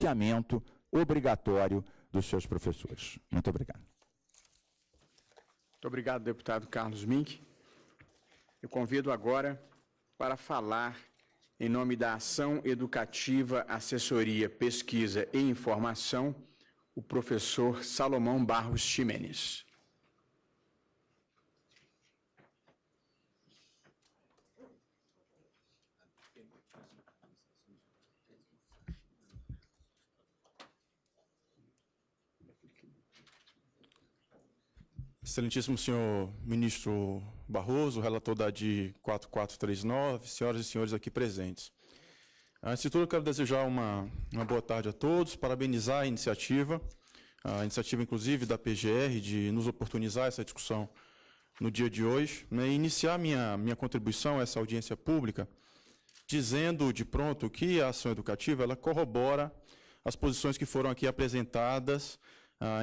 credenciamento obrigatório dos seus professores. Muito obrigado. Muito obrigado, deputado Carlos Mink. Eu convido agora para falar em nome da Ação Educativa, Assessoria, Pesquisa e Informação, o professor Salomão Barros Ximenes. Excelentíssimo senhor ministro Barroso, relator da ADI 4439, senhoras e senhores aqui presentes. Antes de tudo, eu quero desejar uma boa tarde a todos, parabenizar a iniciativa inclusive da PGR, de nos oportunizar essa discussão no dia de hoje, né, e iniciar minha contribuição a essa audiência pública, dizendo de pronto que a ação educativa ela corrobora as posições que foram aqui apresentadas,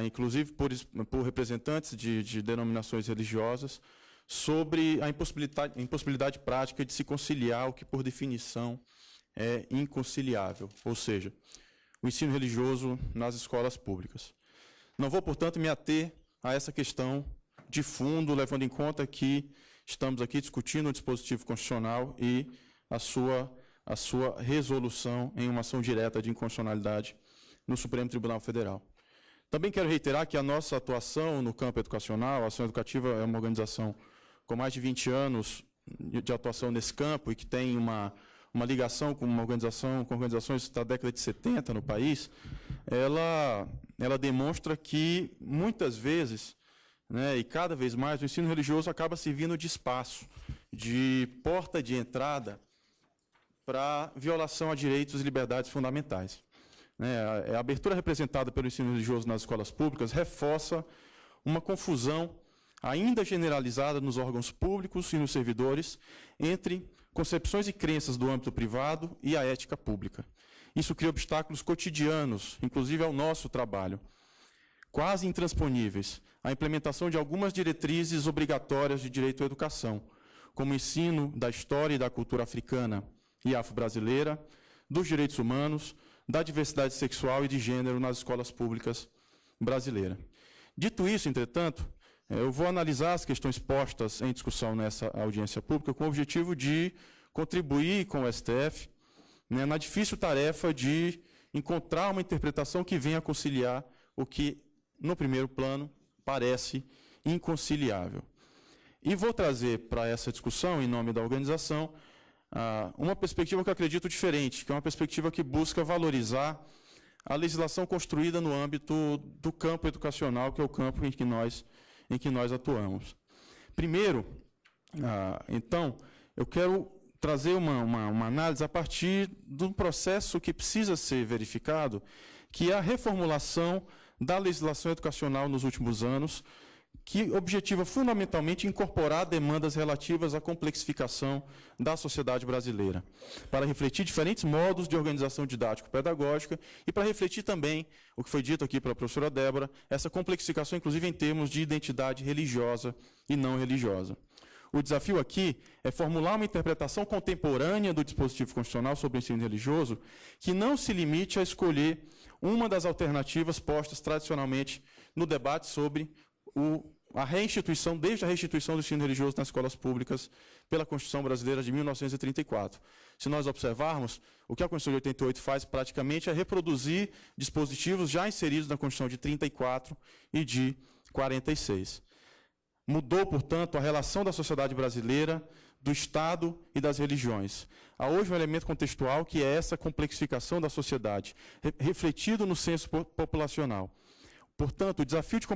inclusive por representantes de denominações religiosas, sobre a impossibilidade prática de se conciliar o que, por definição, é inconciliável, ou seja, o ensino religioso nas escolas públicas. Não vou, portanto, me ater a essa questão de fundo, levando em conta que estamos aqui discutindo o dispositivo constitucional e a sua resolução em uma ação direta de inconstitucionalidade no Supremo Tribunal Federal. Também quero reiterar que a nossa atuação no campo educacional, a Ação Educativa é uma organização com mais de 20 anos de atuação nesse campo e que tem uma ligação com organizações da década de 70 no país, ela demonstra que, muitas vezes, né, e cada vez mais, o ensino religioso acaba servindo de espaço, de porta de entrada para violação a direitos e liberdades fundamentais. A abertura representada pelo ensino religioso nas escolas públicas reforça uma confusão ainda generalizada nos órgãos públicos e nos servidores entre concepções e crenças do âmbito privado e a ética pública. Isso cria obstáculos cotidianos, inclusive ao nosso trabalho, quase intransponíveis, à implementação de algumas diretrizes obrigatórias de direito à educação, como o ensino da história e da cultura africana e afro-brasileira, dos direitos humanos, da diversidade sexual e de gênero nas escolas públicas brasileiras. Dito isso, entretanto, eu vou analisar as questões postas em discussão nessa audiência pública com o objetivo de contribuir com o STF, né, na difícil tarefa de encontrar uma interpretação que venha conciliar o que, no primeiro plano, parece inconciliável. E vou trazer para essa discussão, em nome da organização, uma perspectiva que eu acredito diferente, que é uma perspectiva que busca valorizar a legislação construída no âmbito do campo educacional, que é o campo em que nós atuamos. Primeiro, então, eu quero trazer uma análise a partir de um processo que precisa ser verificado, que é a reformulação da legislação educacional nos últimos anos, que objetiva fundamentalmente incorporar demandas relativas à complexificação da sociedade brasileira, para refletir diferentes modos de organização didático-pedagógica e para refletir também, o que foi dito aqui pela professora Débora, essa complexificação, inclusive, em termos de identidade religiosa e não religiosa. O desafio aqui é formular uma interpretação contemporânea do dispositivo constitucional sobre o ensino religioso que não se limite a escolher uma das alternativas postas tradicionalmente no debate sobre a restituição, desde a restituição do ensino religioso nas escolas públicas pela Constituição Brasileira de 1934. Se nós observarmos, o que a Constituição de 88 faz praticamente é reproduzir dispositivos já inseridos na Constituição de 34 e de 46. Mudou, portanto, a relação da sociedade brasileira, do Estado e das religiões. Há hoje um elemento contextual que é essa complexificação da sociedade, refletido no censo populacional. Portanto, o desafio de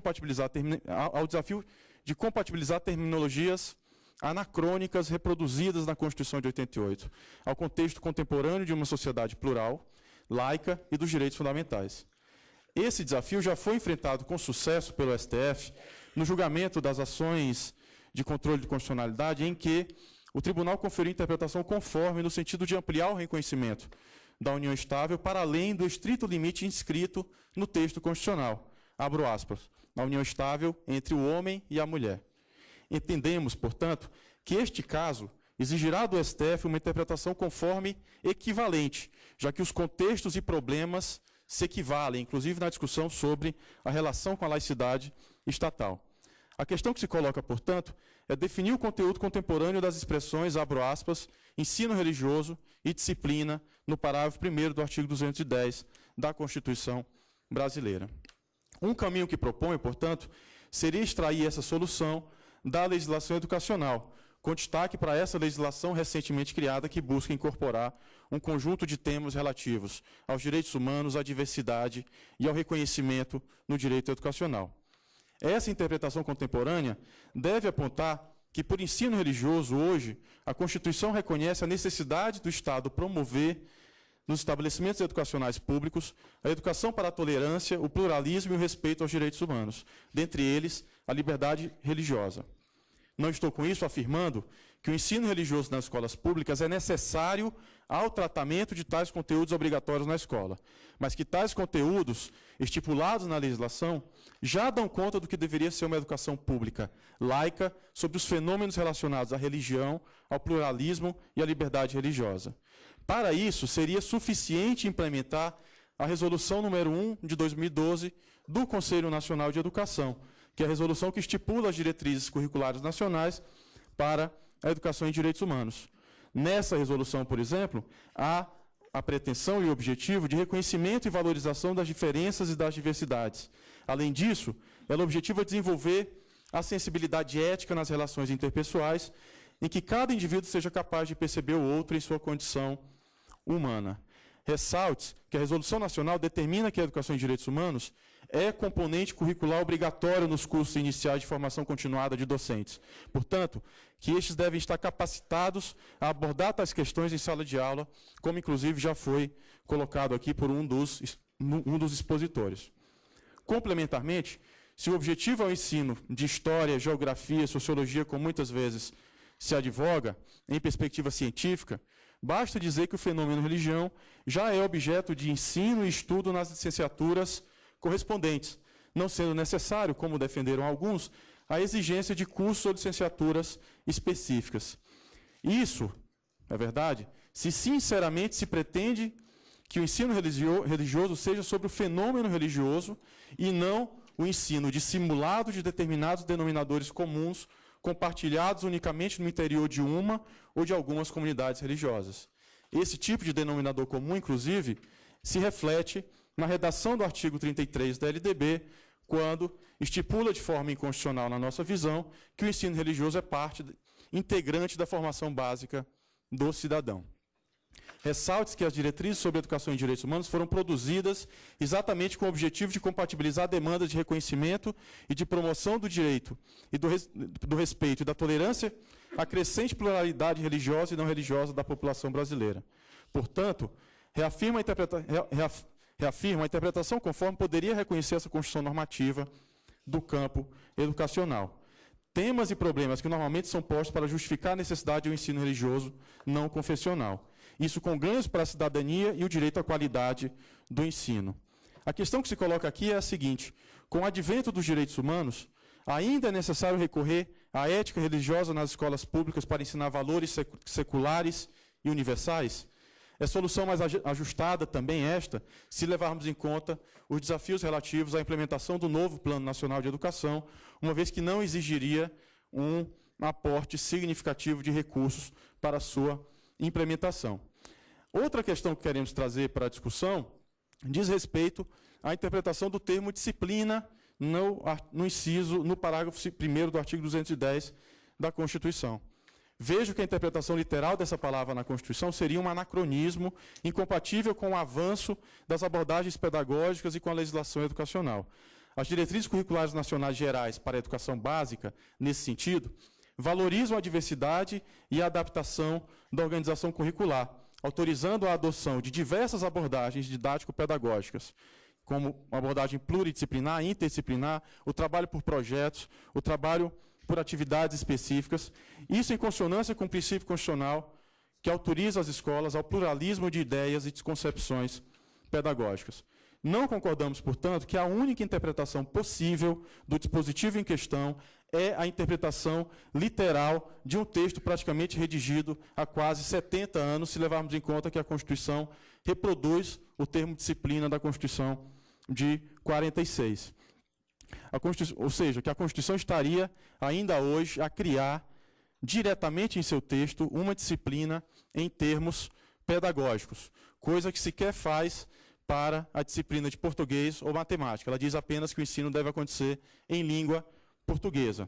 compatibilizar terminologias anacrônicas reproduzidas na Constituição de 88, ao contexto contemporâneo de uma sociedade plural, laica e dos direitos fundamentais. Esse desafio já foi enfrentado com sucesso pelo STF no julgamento das ações de controle de constitucionalidade, em que o tribunal conferiu interpretação conforme no sentido de ampliar o reconhecimento da união estável para além do estrito limite inscrito no texto constitucional. Abro aspas, a união estável entre o homem e a mulher. Entendemos, portanto, que este caso exigirá do STF uma interpretação conforme equivalente, já que os contextos e problemas se equivalem, inclusive na discussão sobre a relação com a laicidade estatal. A questão que se coloca, portanto, é definir o conteúdo contemporâneo das expressões, abro aspas, ensino religioso e disciplina, no parágrafo 1º do artigo 210 da Constituição brasileira. Um caminho que propõe, portanto, seria extrair essa solução da legislação educacional, com destaque para essa legislação recentemente criada que busca incorporar um conjunto de temas relativos aos direitos humanos, à diversidade e ao reconhecimento no direito educacional. Essa interpretação contemporânea deve apontar que, por ensino religioso, hoje, a Constituição reconhece a necessidade do Estado promover, nos estabelecimentos educacionais públicos, a educação para a tolerância, o pluralismo e o respeito aos direitos humanos, dentre eles, a liberdade religiosa. Não estou com isso afirmando que o ensino religioso nas escolas públicas é necessário ao tratamento de tais conteúdos obrigatórios na escola, mas que tais conteúdos, estipulados na legislação, já dão conta do que deveria ser uma educação pública, laica, sobre os fenômenos relacionados à religião, ao pluralismo e à liberdade religiosa. Para isso, seria suficiente implementar a Resolução número 1 de 2012 do Conselho Nacional de Educação, que é a resolução que estipula as diretrizes curriculares nacionais para a educação em direitos humanos. Nessa resolução, por exemplo, há a pretensão e o objetivo de reconhecimento e valorização das diferenças e das diversidades. Além disso, ela objetiva desenvolver a sensibilidade ética nas relações interpessoais, em que cada indivíduo seja capaz de perceber o outro em sua condição humana. Ressalte que a Resolução Nacional determina que a educação em direitos humanos é componente curricular obrigatório nos cursos iniciais de formação continuada de docentes. Portanto, que estes devem estar capacitados a abordar tais questões em sala de aula, como inclusive já foi colocado aqui por um dos expositores. Complementarmente, se o objetivo é o ensino de história, geografia, sociologia, como muitas vezes se advoga, em perspectiva científica, basta dizer que o fenômeno religião já é objeto de ensino e estudo nas licenciaturas correspondentes, não sendo necessário, como defenderam alguns, a exigência de cursos ou licenciaturas específicas. Isso, é verdade, se sinceramente se pretende que o ensino religioso seja sobre o fenômeno religioso e não o ensino dissimulado de determinados denominadores comuns compartilhados unicamente no interior de uma ou de algumas comunidades religiosas. Esse tipo de denominador comum, inclusive, se reflete na redação do artigo 33 da LDB, quando estipula de forma inconstitucional, na nossa visão, que o ensino religioso é parte integrante da formação básica do cidadão. Ressalte que as diretrizes sobre educação em direitos humanos foram produzidas exatamente com o objetivo de compatibilizar a demanda de reconhecimento e de promoção do direito e do respeito e da tolerância à crescente pluralidade religiosa e não religiosa da população brasileira. Portanto, reafirma a interpretação conforme poderia reconhecer essa construção normativa do campo educacional. Temas e problemas que normalmente são postos para justificar a necessidade do ensino religioso não confessional. Isso com ganhos para a cidadania e o direito à qualidade do ensino. A questão que se coloca aqui é a seguinte: com o advento dos direitos humanos, ainda é necessário recorrer à ética religiosa nas escolas públicas para ensinar valores seculares e universais? É solução mais ajustada também esta, se levarmos em conta os desafios relativos à implementação do novo Plano Nacional de Educação, uma vez que não exigiria um aporte significativo de recursos para a sua implementação. Outra questão que queremos trazer para a discussão diz respeito à interpretação do termo disciplina no parágrafo 1º do artigo 210 da Constituição. Vejo que a interpretação literal dessa palavra na Constituição seria um anacronismo incompatível com o avanço das abordagens pedagógicas e com a legislação educacional. As diretrizes curriculares nacionais gerais para a educação básica, nesse sentido, valorizam a diversidade e a adaptação da organização curricular, autorizando a adoção de diversas abordagens didático-pedagógicas, como a abordagem pluridisciplinar, interdisciplinar, o trabalho por projetos, o trabalho por atividades específicas, isso em consonância com o princípio constitucional que autoriza as escolas ao pluralismo de ideias e de concepções pedagógicas. Não concordamos, portanto, que a única interpretação possível do dispositivo em questão é a interpretação literal de um texto praticamente redigido há quase 70 anos, se levarmos em conta que a Constituição reproduz o termo disciplina da Constituição de 46. Ou seja, que a Constituição estaria ainda hoje a criar diretamente em seu texto uma disciplina em termos pedagógicos, coisa que sequer faz para a disciplina de português ou matemática. Ela diz apenas que o ensino deve acontecer em língua portuguesa.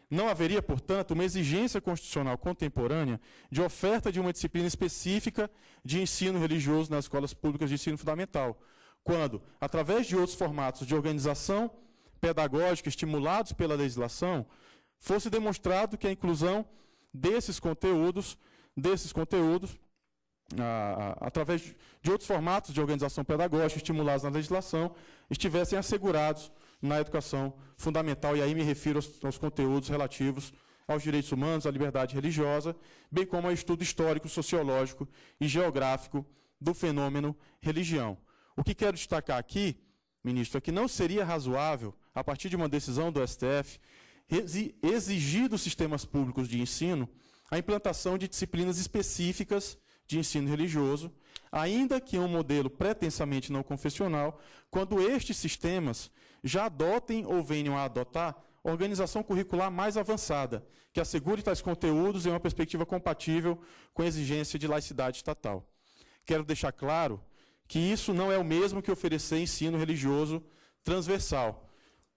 Não haveria, portanto, uma exigência constitucional contemporânea de oferta de uma disciplina específica de ensino religioso nas escolas públicas de ensino fundamental, quando, através de outros formatos de organização pedagógica estimulados pela legislação, fosse demonstrado que a inclusão desses conteúdos, através de outros formatos de organização pedagógica estimulados na legislação, estivessem assegurados na educação fundamental, e aí me refiro aos conteúdos relativos aos direitos humanos, à liberdade religiosa, bem como ao estudo histórico, sociológico e geográfico do fenômeno religião. O que quero destacar aqui, ministro, é que não seria razoável, a partir de uma decisão do STF, exigir dos sistemas públicos de ensino a implantação de disciplinas específicas de ensino religioso, ainda que em um modelo pretensamente não confessional, quando estes sistemas já adotem ou venham a adotar organização curricular mais avançada, que assegure tais conteúdos em uma perspectiva compatível com a exigência de laicidade estatal. Quero deixar claro que isso não é o mesmo que oferecer ensino religioso transversal.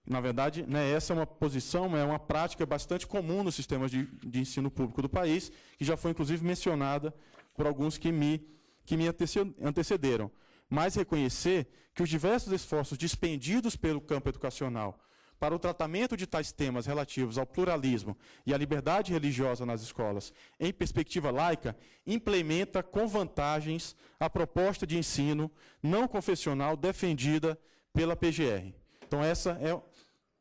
Na verdade, essa é uma posição, é uma prática bastante comum nos sistemas de ensino público do país, que já foi, inclusive, mencionada por alguns que me antecederam. Mas reconhecer que os diversos esforços dispendidos pelo campo educacional para o tratamento de tais temas relativos ao pluralismo e à liberdade religiosa nas escolas, em perspectiva laica, implementa com vantagens a proposta de ensino não confessional defendida pela PGR. Então, essa é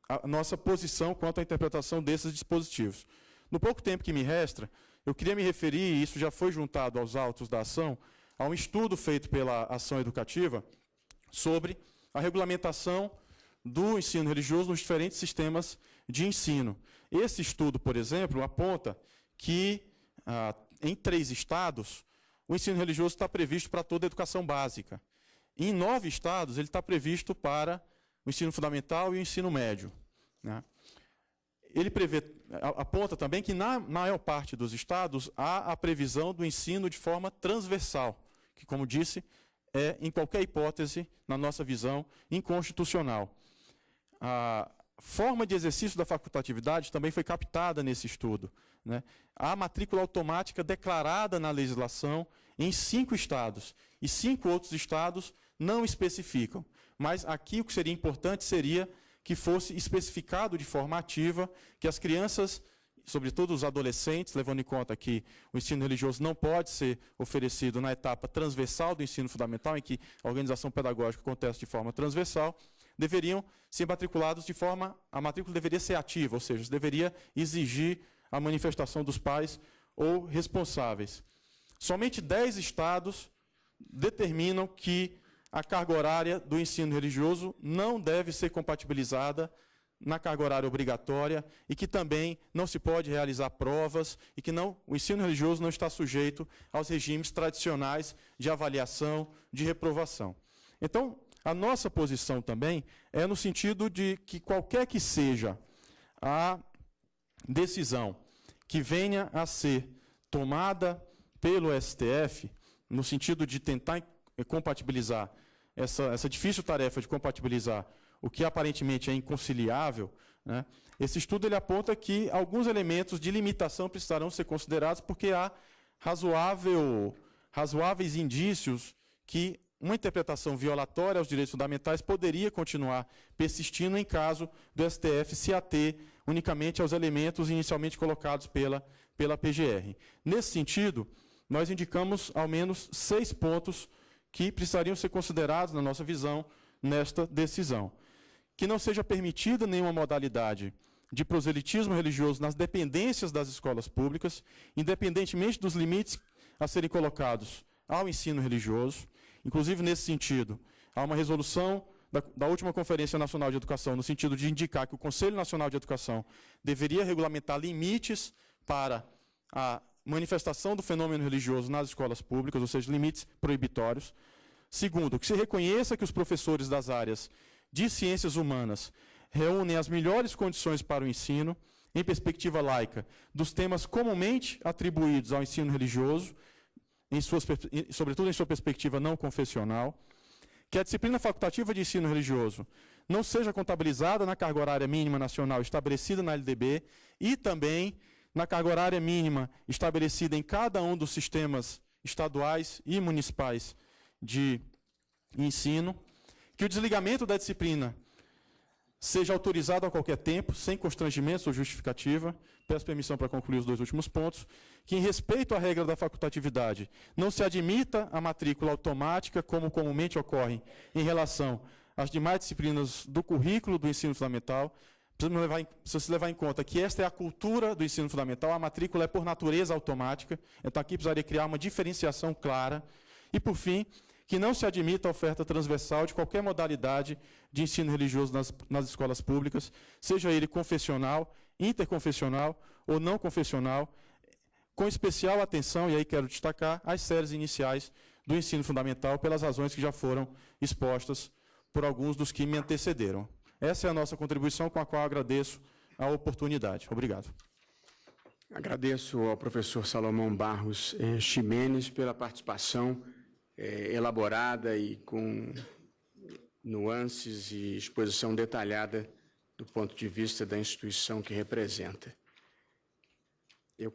a nossa posição quanto à interpretação desses dispositivos. No pouco tempo que me resta, eu queria me referir, e isso já foi juntado aos autos da ação, a um estudo feito pela Ação Educativa sobre a regulamentação do ensino religioso nos diferentes sistemas de ensino. Esse estudo, por exemplo, aponta que, em 3 estados, o ensino religioso está previsto para toda a educação básica. Em 9 estados, ele está previsto para o ensino fundamental e o ensino médio. Ele aponta também que, na maior parte dos estados, há a previsão do ensino de forma transversal, que, como disse, é, em qualquer hipótese, na nossa visão, inconstitucional. A forma de exercício da facultatividade também foi captada nesse estudo. Há matrícula automática declarada na legislação em 5 estados, e 5 outros estados não especificam. Mas aqui o que seria importante seria que fosse especificado de forma ativa que as crianças, sobretudo os adolescentes, levando em conta que o ensino religioso não pode ser oferecido na etapa transversal do ensino fundamental, em que a organização pedagógica acontece de forma transversal, deveriam ser matriculados de forma... A matrícula deveria ser ativa, ou seja, deveria exigir a manifestação dos pais ou responsáveis. Somente 10 estados determinam que a carga horária do ensino religioso não deve ser compatibilizada na carga horária obrigatória e que também não se pode realizar provas e que o ensino religioso não está sujeito aos regimes tradicionais de avaliação, de reprovação. Então, a nossa posição também é no sentido de que qualquer que seja a decisão que venha a ser tomada pelo STF, no sentido de tentar compatibilizar essa difícil tarefa de compatibilizar o que aparentemente é inconciliável, esse estudo ele aponta que alguns elementos de limitação precisarão ser considerados porque há razoáveis indícios que uma interpretação violatória aos direitos fundamentais poderia continuar persistindo em caso do STF se ater unicamente aos elementos inicialmente colocados pela PGR. Nesse sentido, nós indicamos ao menos 6 pontos que precisariam ser considerados, na nossa visão, nesta decisão. Que não seja permitida nenhuma modalidade de proselitismo religioso nas dependências das escolas públicas, independentemente dos limites a serem colocados ao ensino religioso. Inclusive, nesse sentido, há uma resolução da última Conferência Nacional de Educação, no sentido de indicar que o Conselho Nacional de Educação deveria regulamentar limites para a manifestação do fenômeno religioso nas escolas públicas, ou seja, limites proibitórios. Segundo, que se reconheça que os professores das áreas de ciências humanas reúnem as melhores condições para o ensino, em perspectiva laica, dos temas comumente atribuídos ao ensino religioso, sobretudo em sua perspectiva não confessional, que a disciplina facultativa de ensino religioso não seja contabilizada na carga horária mínima nacional estabelecida na LDB e também na carga horária mínima estabelecida em cada um dos sistemas estaduais e municipais de ensino, que o desligamento da disciplina seja autorizado a qualquer tempo, sem constrangimentos ou justificativa. Peço permissão para concluir os 2 últimos pontos. Que, em respeito à regra da facultatividade, não se admita a matrícula automática, como comumente ocorre em relação às demais disciplinas do currículo do ensino fundamental. Precisa se levar em conta que esta é a cultura do ensino fundamental, a matrícula é, por natureza, automática. Então, aqui precisaria criar uma diferenciação clara. E, por fim, que não se admita a oferta transversal de qualquer modalidade de ensino religioso nas escolas públicas, seja ele confessional, interconfessional ou não confessional, com especial atenção, e aí quero destacar, às séries iniciais do ensino fundamental, pelas razões que já foram expostas por alguns dos que me antecederam. Essa é a nossa contribuição, com a qual agradeço a oportunidade. Obrigado. Agradeço ao professor Salomão Barros Ximenes pela participação elaborada e com nuances e exposição detalhada do ponto de vista da instituição que representa. Eu